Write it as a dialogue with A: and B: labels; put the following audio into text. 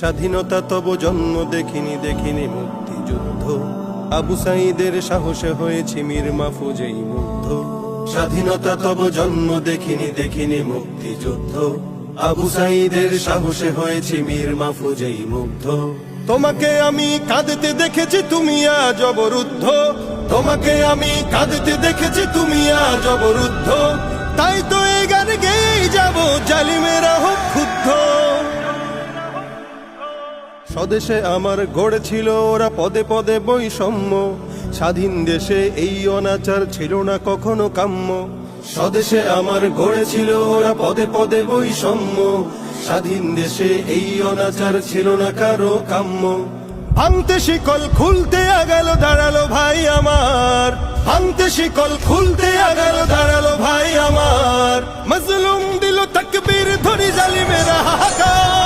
A: স্বাধীনতা তব জন্ম দেখিনি দেখিনি মুক্তিযুদ্ধ, আবু সাঈদের সাহসে হয়েছি মীর মাহফুজেই মুগ্ধ। স্বাধীনতা তব জন্ম দেখিনি দেখিনি মুক্তিযুদ্ধ, আবু সাঈদের সাহসে হয়েছি মীর মাহফুজেই মুগ্ধ। তোমাকে আমি কাঁদতে দেখেছি তুমি আজ অবরুদ্ধ, তোমাকে আমি কাঁদতে দেখেছি তুমি আজ অবরুদ্ধ। তাই তো এই গান গেয়েই যাব জালিমেরা হোক ক্ষুব্ধ। স্বদেশে আমার গড়েছিল ওরা পদে পদে বৈষম্য, স্বাধীন দেশে এই অনাচার ছিল না কখনো কাম্য। স্বদেশে আমার গড়েছিল ওরা পদে পদে বৈষম্য, স্বাধীন দেশে এই অনাচার ছিল না কারো কাম্য। ভাঙতে শিকল খুলতে আগাল দাঁড়ালো ভাই আমার, ভাঙতে শিকল খুলতে আগাল দাঁড়ালো ভাই আমার। মজলুম দিল তাকবীর ধরি জালিমেরা হাহাকার।